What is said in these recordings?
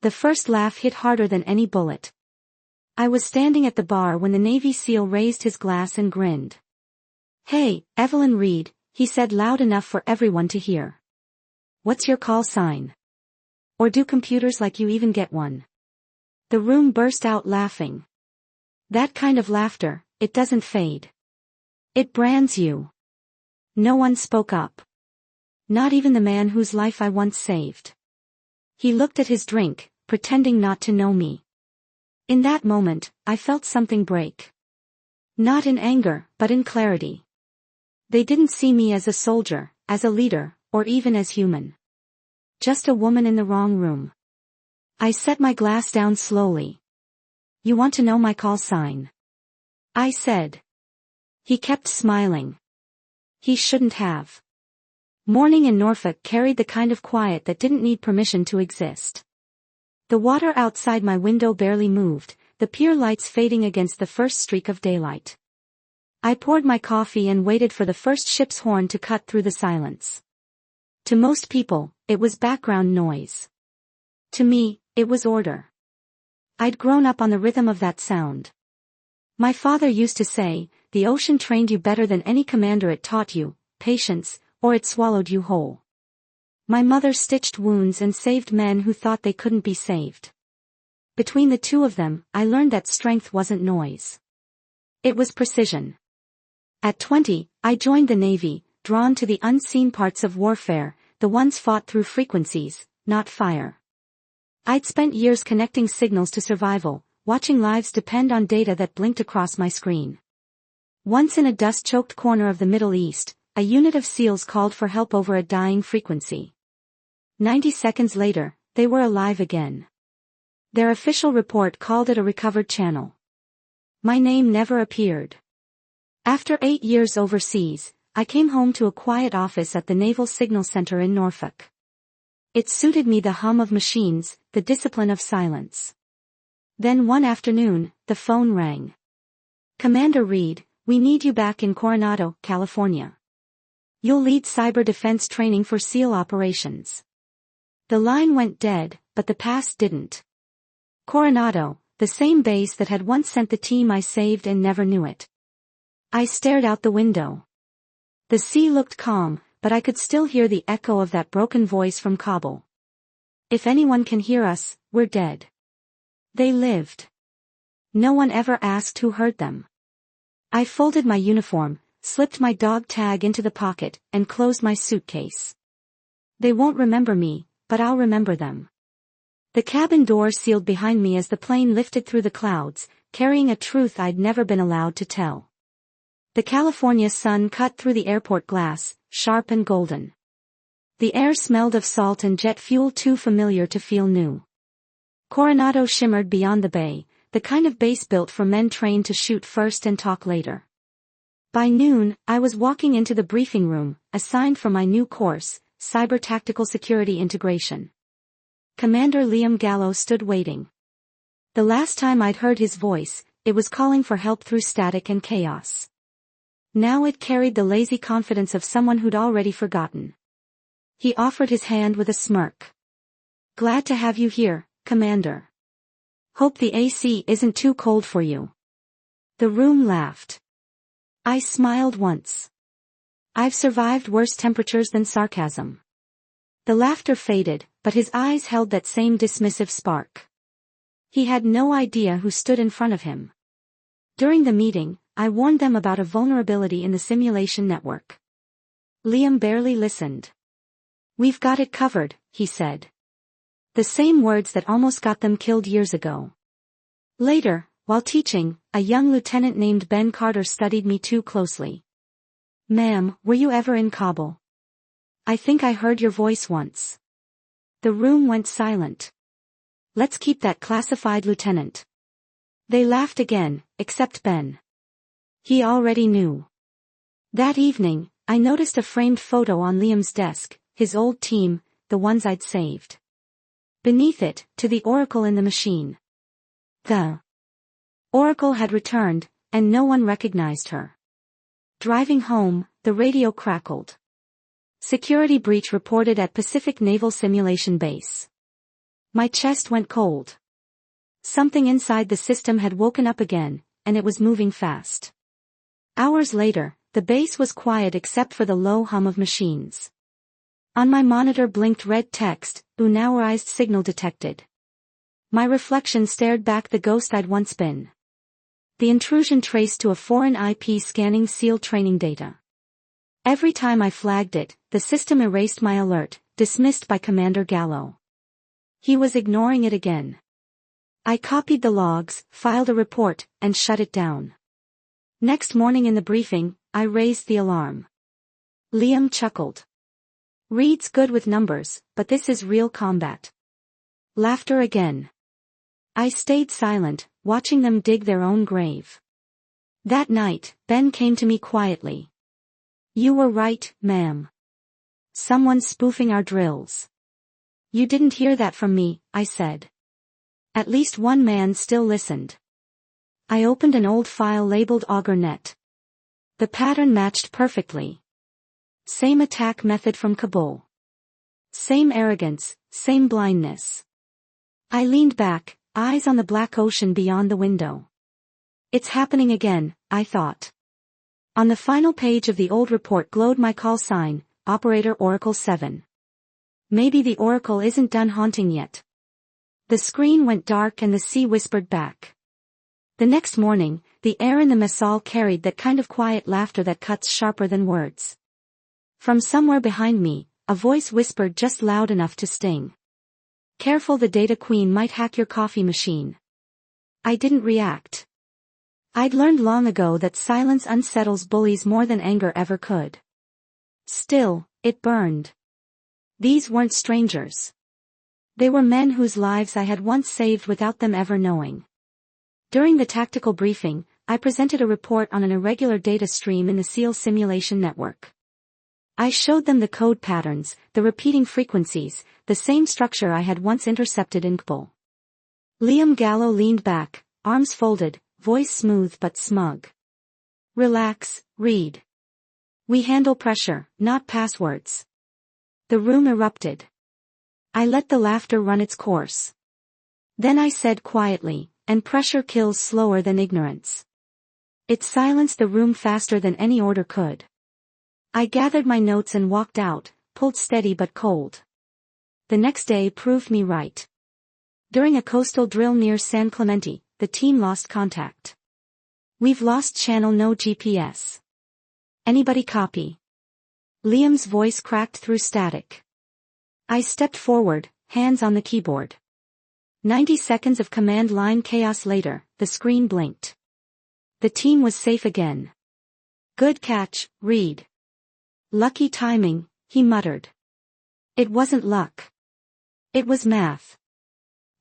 The first laugh hit harder than any bullet. I was standing at the bar when the Navy SEAL raised his glass and grinned. "Hey, Evelyn Reed," he said loud enough for everyone to hear. "What's your call sign? Or do computers like you even get one?" The room burst out laughing. That kind of laughter, it doesn't fade. It brands you. No one spoke up. Not even the man whose life I once saved. He looked at his drink, pretending not to know me. In that moment, I felt something break. Not in anger, but in clarity. They didn't see me as a soldier, as a leader, or even as human. Just a woman in the wrong room. I set my glass down slowly. "You want to know my call sign?" I said. He kept smiling. He shouldn't have. Morning in Norfolk carried the kind of quiet that didn't need permission to exist. The water outside my window barely moved, the pier lights fading against the first streak of daylight. I poured my coffee and waited for the first ship's horn to cut through the silence. To most people, it was background noise. To me, it was order. I'd grown up on the rhythm of that sound. My father used to say, "The ocean trained you better than any commander it taught you, patience, or it swallowed you whole." My mother stitched wounds and saved men who thought they couldn't be saved. Between the two of them, I learned that strength wasn't noise. It was precision. At 20, I joined the Navy, drawn to the unseen parts of warfare, the ones fought through frequencies, not fire. I'd spent years connecting signals to survival, watching lives depend on data that blinked across my screen. Once in a dust-choked corner of the Middle East, a unit of SEALs called for help over a dying frequency. 90 seconds later, they were alive again. Their official report called it a recovered channel. My name never appeared. After 8 years overseas, I came home to a quiet office at the Naval Signal Center in Norfolk. It suited me, the hum of machines, the discipline of silence. Then one afternoon, the phone rang. "Commander Reed, we need you back in Coronado, California. You'll lead cyber defense training for SEAL operations." The line went dead, but the past didn't. Coronado, the same base that had once sent the team I saved and never knew it. I stared out the window. The sea looked calm, but I could still hear the echo of that broken voice from Kabul. "If anyone can hear us, we're dead." They lived. No one ever asked who heard them. I folded my uniform, slipped my dog tag into the pocket, and closed my suitcase. They won't remember me, but I'll remember them. The cabin door sealed behind me as the plane lifted through the clouds, carrying a truth I'd never been allowed to tell. The California sun cut through the airport glass, sharp and golden. The air smelled of salt and jet fuel, too familiar to feel new. Coronado shimmered beyond the bay, the kind of base built for men trained to shoot first and talk later. By noon, I was walking into the briefing room, assigned for my new course, Cyber Tactical Security Integration. Commander Liam Gallo stood waiting. The last time I'd heard his voice, it was calling for help through static and chaos. Now it carried the lazy confidence of someone who'd already forgotten. He offered his hand with a smirk. "Glad to have you here, Commander. Hope the AC isn't too cold for you." The room laughed. I smiled once. I've survived worse temperatures than sarcasm. The laughter faded, but his eyes held that same dismissive spark. He had no idea who stood in front of him. During the meeting, I warned them about a vulnerability in the simulation network. Liam barely listened. "We've got it covered," he said. The same words that almost got them killed years ago. Later, while teaching, a young lieutenant named Ben Carter studied me too closely. "Ma'am, were you ever in Kabul? I think I heard your voice once." The room went silent. "Let's keep that classified, Lieutenant." They laughed again, except Ben. He already knew. That evening, I noticed a framed photo on Liam's desk, his old team, the ones I'd saved. Beneath it, to the Oracle in the machine. The Oracle had returned, and no one recognized her. Driving home, the radio crackled. "Security breach reported at Pacific Naval Simulation Base." My chest went cold. Something inside the system had woken up again, and it was moving fast. Hours later, the base was quiet except for the low hum of machines. On my monitor blinked red text, unauthorized signal detected. My reflection stared back the ghost I'd once been. The intrusion traced to a foreign IP scanning SEAL training data. Every time I flagged it, the system erased my alert, dismissed by Commander Gallo. He was ignoring it again. I copied the logs, filed a report, and shut it down. Next morning in the briefing, I raised the alarm. Liam chuckled. Reed's good with numbers, but this is real combat. Laughter again. I stayed silent, watching them dig their own grave. That night, Ben came to me quietly. You were right, ma'am. Someone's spoofing our drills. You didn't hear that from me, I said. At least one man still listened. I opened an old file labeled AugerNet. The pattern matched perfectly. Same attack method from Kabul. Same arrogance, same blindness. I leaned back, eyes on the black ocean beyond the window. It's happening again, I thought. On the final page of the old report glowed my call sign, Operator Oracle 7. Maybe the Oracle isn't done haunting yet. The screen went dark and the sea whispered back. The next morning, the air in the mess hall carried that kind of quiet laughter that cuts sharper than words. From somewhere behind me, a voice whispered just loud enough to sting. Careful, the data queen might hack your coffee machine. I didn't react. I'd learned long ago that silence unsettles bullies more than anger ever could. Still, it burned. These weren't strangers. They were men whose lives I had once saved without them ever knowing. During the tactical briefing, I presented a report on an irregular data stream in the SEAL simulation network. I showed them the code patterns, the repeating frequencies, the same structure I had once intercepted in Kabul. Liam Gallo leaned back, arms folded, voice smooth but smug. Relax, Reed. We handle pressure, not passwords. The room erupted. I let the laughter run its course. Then I said quietly, and pressure kills slower than ignorance. It silenced the room faster than any order could. I gathered my notes and walked out, pulled steady but cold. The next day proved me right. During a coastal drill near San Clemente, the team lost contact. We've lost channel, no GPS. Anybody copy? Liam's voice cracked through static. I stepped forward, hands on the keyboard. 90 seconds of command line chaos later, the screen blinked. The team was safe again. Good catch, Reed. Lucky timing, he muttered. It wasn't luck. It was math.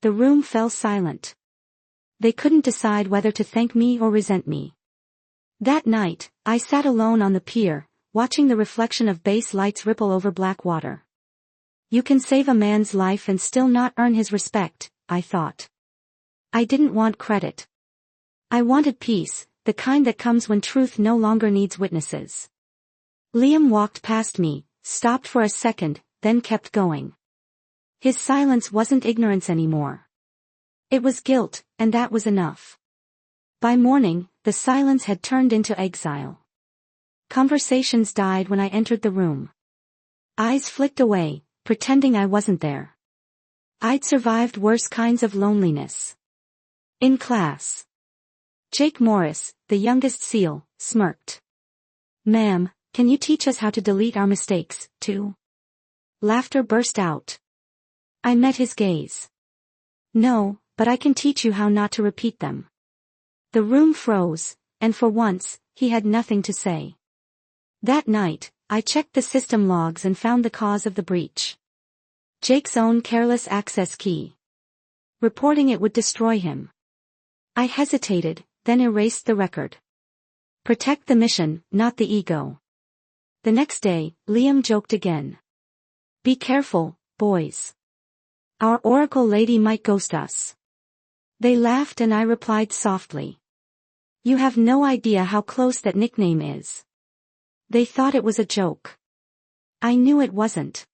The room fell silent. They couldn't decide whether to thank me or resent me. That night, I sat alone on the pier, watching the reflection of base lights ripple over black water. You can save a man's life and still not earn his respect, I thought. I didn't want credit. I wanted peace, the kind that comes when truth no longer needs witnesses. Liam walked past me, stopped for a second, then kept going. His silence wasn't ignorance anymore. It was guilt, and that was enough. By morning, the silence had turned into exile. Conversations died when I entered the room. Eyes flicked away, pretending I wasn't there. I'd survived worse kinds of loneliness. In class. Jake Morris, the youngest SEAL, smirked. Ma'am, can you teach us how to delete our mistakes, too? Laughter burst out. I met his gaze. No, but I can teach you how not to repeat them. The room froze, and for once, he had nothing to say. That night, I checked the system logs and found the cause of the breach. Jake's own careless access key. Reporting it would destroy him. I hesitated, then erased the record. Protect the mission, not the ego. The next day, Liam joked again. Be careful, boys. Our Oracle lady might ghost us. They laughed and I replied softly. You have no idea how close that nickname is. They thought it was a joke. I knew it wasn't.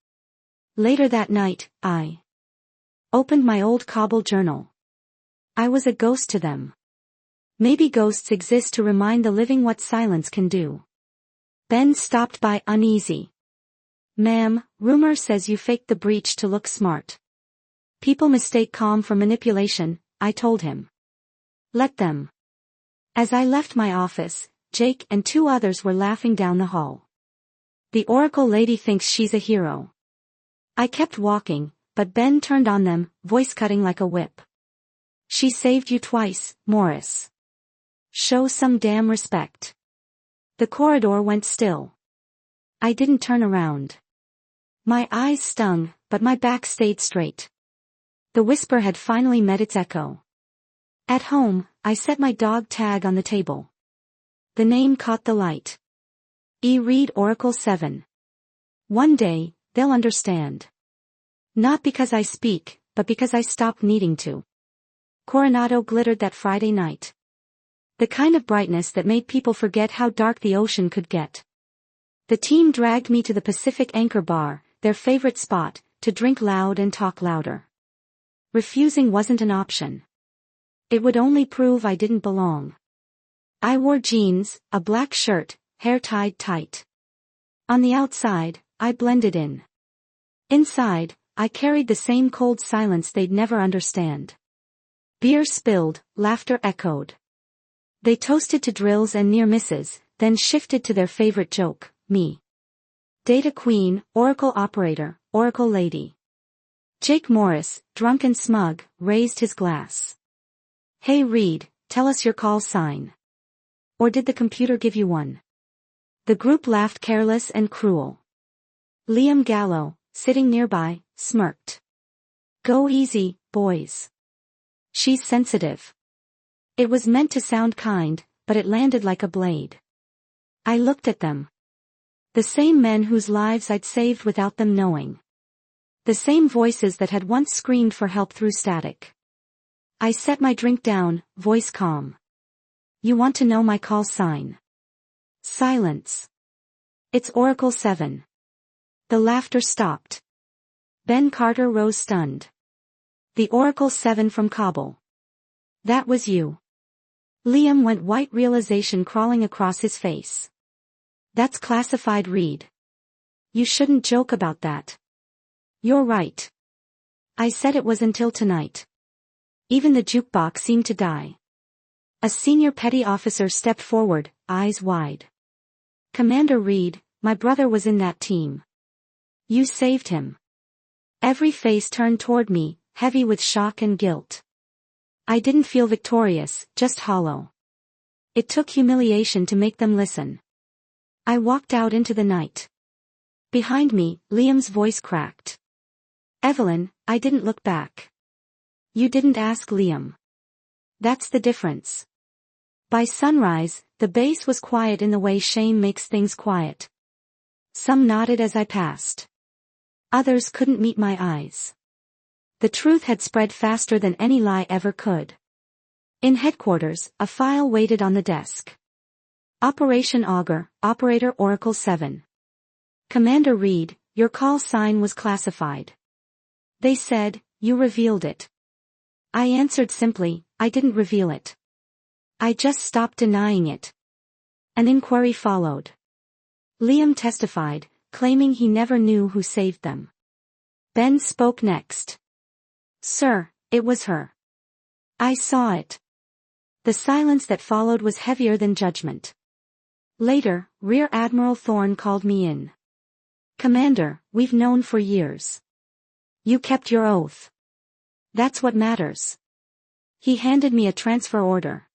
Later that night, I Opened my old cobble journal. I was a ghost to them. Maybe ghosts exist to remind the living what silence can do. Ben stopped by uneasy. Ma'am, rumor says you faked the breach to look smart. People mistake calm for manipulation, I told him. Let them. As I left my office, Jake and 2 others were laughing down the hall. The Oracle lady thinks she's a hero. I kept walking, but Ben turned on them, voice cutting like a whip. She saved you twice, Morris. Show some damn respect. The corridor went still. I didn't turn around. My eyes stung, but my back stayed straight. The whisper had finally met its echo. At home, I set my dog tag on the table. The name caught the light. Read Oracle 7. One day, they'll understand. Not because I speak, but because I stopped needing to. Coronado glittered that Friday night. The kind of brightness that made people forget how dark the ocean could get. The team dragged me to the Pacific Anchor Bar, their favorite spot, to drink loud and talk louder. Refusing wasn't an option. It would only prove I didn't belong. I wore jeans, a black shirt, hair tied tight. On the outside, I blended in. Inside, I carried the same cold silence they'd never understand. Beer spilled, laughter echoed. They toasted to drills and near misses, then shifted to their favorite joke, me. Data Queen, Oracle Operator, Oracle Lady. Jake Morris, drunk and smug, raised his glass. Hey Reed, tell us your call sign. Or did the computer give you one? The group laughed careless and cruel. Liam Gallo, sitting nearby, smirked. Go easy, boys. She's sensitive. It was meant to sound kind, but it landed like a blade. I looked at them. The same men whose lives I'd saved without them knowing. The same voices that had once screamed for help through static. I set my drink down, voice calm. You want to know my call sign? Silence. It's Oracle 7. The laughter stopped. Ben Carter rose stunned. The Oracle 7 from Kabul. That was you. Liam went white, realization crawling across his face. That's classified, Reed. You shouldn't joke about that. You're right. I said it was until tonight. Even the jukebox seemed to die. A senior petty officer stepped forward, eyes wide. Commander Reed, my brother was in that team. You saved him. Every face turned toward me, heavy with shock and guilt. I didn't feel victorious, just hollow. It took humiliation to make them listen. I walked out into the night. Behind me, Liam's voice cracked. Evelyn, I didn't look back. You didn't ask Liam. That's the difference. By sunrise, the base was quiet in the way shame makes things quiet. Some nodded as I passed. Others couldn't meet my eyes. The truth had spread faster than any lie ever could. In headquarters, a file waited on the desk. Operation Augur, Operator Oracle 7. Commander Reed, your call sign was classified. They said, you revealed it. I answered simply, I didn't reveal it. I just stopped denying it. An inquiry followed. Liam testified, claiming he never knew who saved them. Ben spoke next. Sir, it was her. I saw it. The silence that followed was heavier than judgment. Later, Rear Admiral Thorne called me in. Commander, we've known for years. You kept your oath. That's what matters. He handed me a transfer order.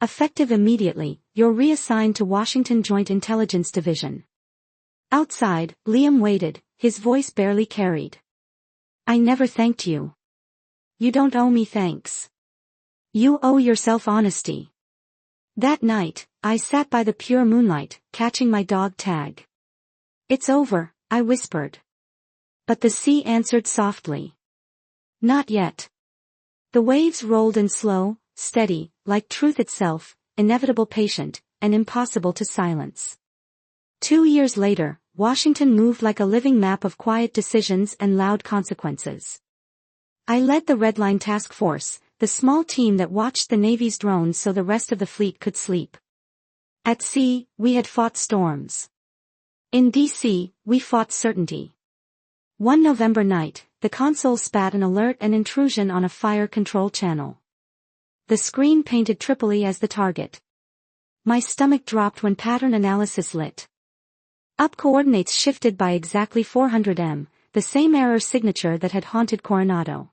Effective immediately, you're reassigned to Washington Joint Intelligence Division. Outside, Liam waited, his voice barely carried. I never thanked you. You don't owe me thanks. You owe yourself honesty. That night, I sat by the pure moonlight, catching my dog tag. It's over, I whispered. But the sea answered softly. Not yet. The waves rolled in slow, steady, like truth itself, inevitable, patient, and impossible to silence. 2 years later, Washington moved like a living map of quiet decisions and loud consequences. I led the Red Line Task Force, the small team that watched the Navy's drones so the rest of the fleet could sleep. At sea, we had fought storms. In D.C., we fought certainty. One November night, the console spat an alert and intrusion on a fire control channel. The screen painted Tripoli as the target. My stomach dropped when pattern analysis lit up. Coordinates shifted by exactly 400 m, the same error signature that had haunted Coronado.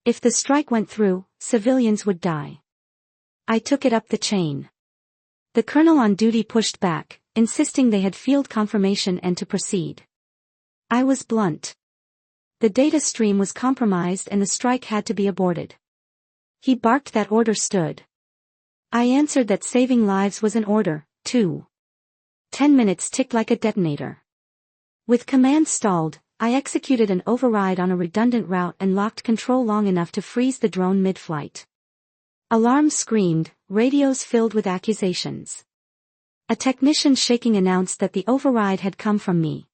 If the strike went through, civilians would die. I took it up the chain. The colonel on duty pushed back, insisting they had field confirmation and to proceed. I was blunt. The data stream was compromised and the strike had to be aborted. He barked that order stood. I answered that saving lives was an order, too. 10 minutes ticked like a detonator. With command stalled, I executed an override on a redundant route and locked control long enough to freeze the drone mid-flight. Alarms screamed, radios filled with accusations. A technician shaking announced that the override had come from me.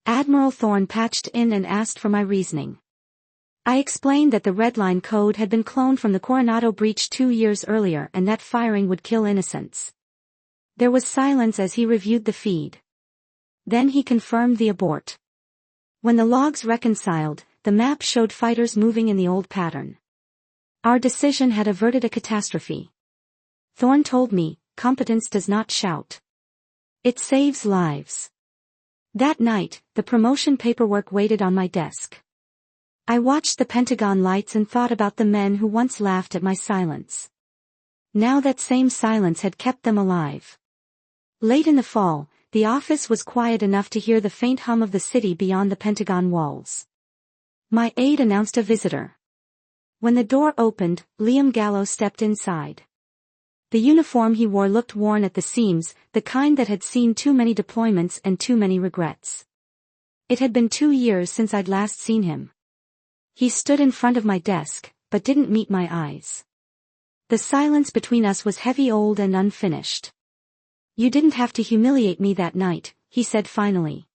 Admiral Thorne patched in and asked for my reasoning. I explained that the Red Line code had been cloned from the Coronado breach 2 years earlier and that firing would kill innocents. There was silence as he reviewed the feed. Then he confirmed the abort. When the logs reconciled, the map showed fighters moving in the old pattern. Our decision had averted a catastrophe. Thorne told me, competence does not shout. It saves lives. That night, the promotion paperwork waited on my desk. I watched the Pentagon lights and thought about the men who once laughed at my silence. Now that same silence had kept them alive. Late in the fall, the office was quiet enough to hear the faint hum of the city beyond the Pentagon walls. My aide announced a visitor. When the door opened, Liam Gallo stepped inside. The uniform he wore looked worn at the seams, the kind that had seen too many deployments and too many regrets. It had been 2 years since I'd last seen him. He stood in front of my desk, but didn't meet my eyes. The silence between us was heavy, old and unfinished. "You didn't have to humiliate me that night," he said finally.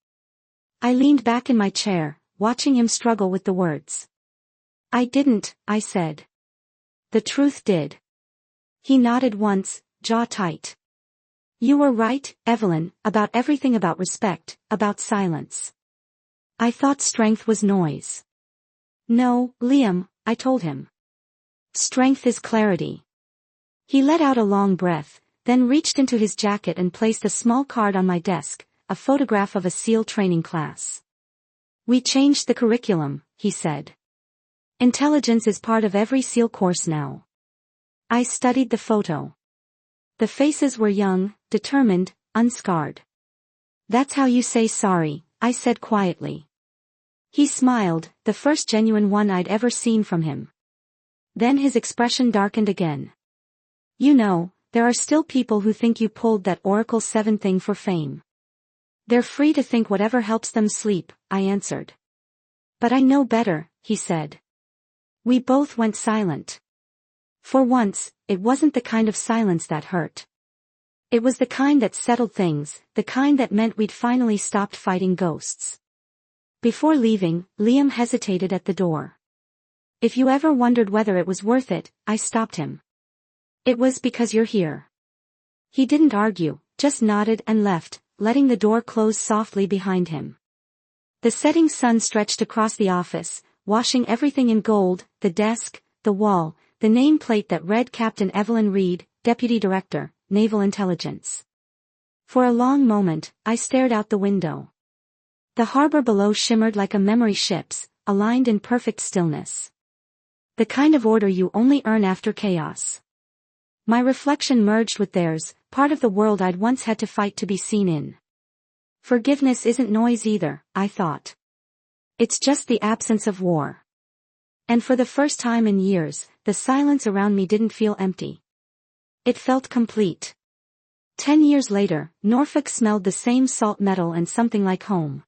I leaned back in my chair, watching him struggle with the words. "I didn't," I said. "The truth did." He nodded once, jaw tight. "You were right, Evelyn, about everything, about respect, about silence. I thought strength was noise." "No, Liam," I told him. "Strength is clarity." He let out a long breath, then reached into his jacket and placed a small card on my desk, a photograph of a SEAL training class. "We changed the curriculum," he said. "Intelligence is part of every SEAL course now." I studied the photo. The faces were young, determined, unscarred. "That's how you say sorry," I said quietly. He smiled, the first genuine one I'd ever seen from him. Then his expression darkened again. "You know, there are still people who think you pulled that Oracle 7 thing for fame. They're free to think whatever helps them sleep," I answered. "But I know better," he said. We both went silent. For once, it wasn't the kind of silence that hurt. It was the kind that settled things, the kind that meant we'd finally stopped fighting ghosts. Before leaving, Liam hesitated at the door. "If you ever wondered whether it was worth it," I stopped him. "It was because you're here." He didn't argue, just nodded and left, letting the door close softly behind him. The setting sun stretched across the office, washing everything in gold, the desk, the wall, the nameplate that read Captain Evelyn Reed, Deputy Director, Naval Intelligence. For a long moment, I stared out the window. The harbor below shimmered like a memory ship's, aligned in perfect stillness. The kind of order you only earn after chaos. My reflection merged with theirs, part of the world I'd once had to fight to be seen in. Forgiveness isn't noise either, I thought. It's just the absence of war. And for the first time in years, the silence around me didn't feel empty. It felt complete. 10 years later, Norfolk smelled the same salt metal and something like home.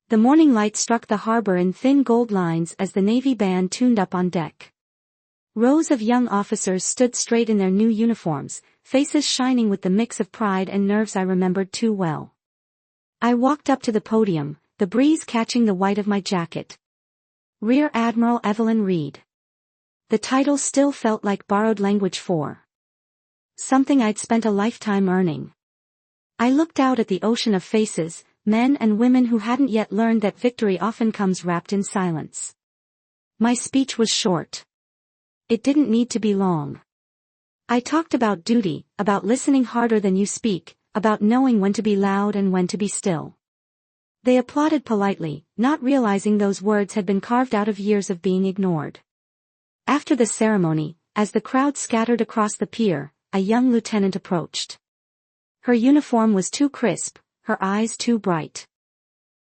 The morning light struck the harbor in thin gold lines as the Navy band tuned up on deck. Rows of young officers stood straight in their new uniforms, faces shining with the mix of pride and nerves I remembered too well. I walked up to the podium, the breeze catching the white of my jacket. Rear Admiral Evelyn Reed. The title still felt like borrowed language for something I'd spent a lifetime earning. I looked out at the ocean of faces, men and women who hadn't yet learned that victory often comes wrapped in silence. My speech was short. It didn't need to be long. I talked about duty, about listening harder than you speak, about knowing when to be loud and when to be still. They applauded politely, not realizing those words had been carved out of years of being ignored. After the ceremony, as the crowd scattered across the pier, a young lieutenant approached. Her uniform was too crisp, her eyes too bright.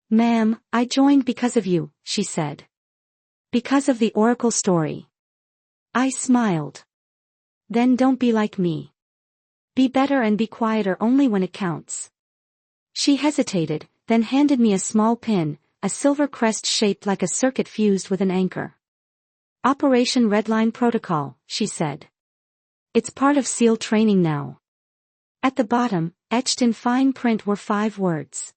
"Ma'am, I joined because of you," she said. "Because of the Oracle story." I smiled. "Then don't be like me. Be better and be quieter only when it counts." She hesitated, then handed me a small pin, a silver crest shaped like a circuit fused with an anchor. "Operation Redline Protocol," she said. "It's part of SEAL training now." At the bottom, etched in fine print were 5 words.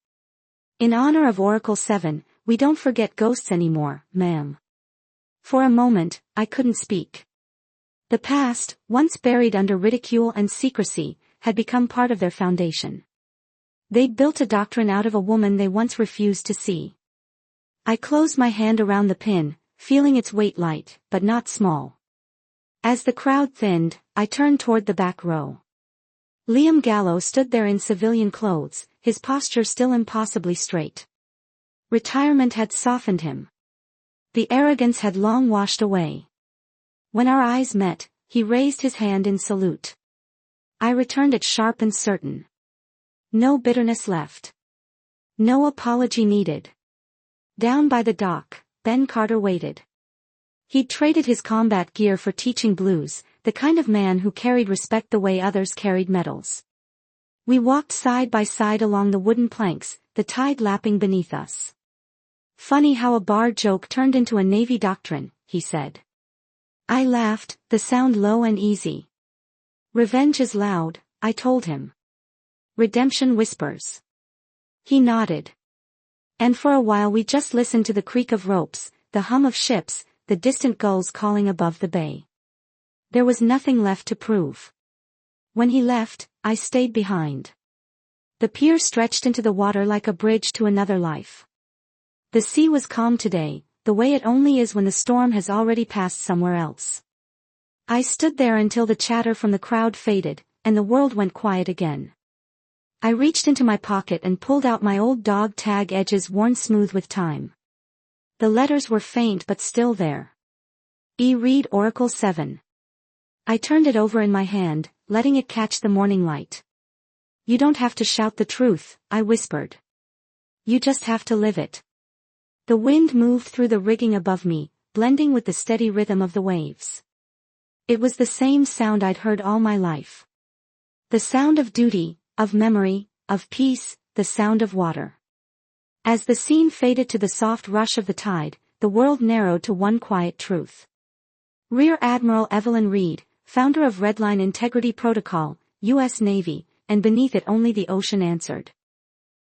"In honor of Oracle 7, we don't forget ghosts anymore, ma'am." For a moment, I couldn't speak. The past, once buried under ridicule and secrecy, had become part of their foundation. They'd built a doctrine out of a woman they once refused to see. I closed my hand around the pin, feeling its weight light, but not small. As the crowd thinned, I turned toward the back row. Liam Gallo stood there in civilian clothes, his posture still impossibly straight. Retirement had softened him. The arrogance had long washed away. When our eyes met, he raised his hand in salute. I returned it sharp and certain. No bitterness left. No apology needed. Down by the dock, Ben Carter waited. He'd traded his combat gear for teaching blues, the kind of man who carried respect the way others carried medals. We walked side by side along the wooden planks, the tide lapping beneath us. "Funny how a bar joke turned into a Navy doctrine," he said. I laughed, the sound low and easy. "Revenge is loud," I told him. "Redemption whispers." He nodded. And for a while we just listened to the creak of ropes, the hum of ships, the distant gulls calling above the bay. There was nothing left to prove. When he left, I stayed behind. The pier stretched into the water like a bridge to another life. The sea was calm today, the way it only is when the storm has already passed somewhere else. I stood there until the chatter from the crowd faded, and the world went quiet again. I reached into my pocket and pulled out my old dog tag edges worn smooth with time. The letters were faint but still there. E. Reed Oracle 7. I turned it over in my hand, letting it catch the morning light. "You don't have to shout the truth," I whispered. "You just have to live it." The wind moved through the rigging above me, blending with the steady rhythm of the waves. It was the same sound I'd heard all my life. The sound of duty, of memory, of peace, the sound of water. As the scene faded to the soft rush of the tide, the world narrowed to one quiet truth. Rear Admiral Evelyn Reed, founder of Redline Integrity Protocol, U.S. Navy, and beneath it only the ocean answered.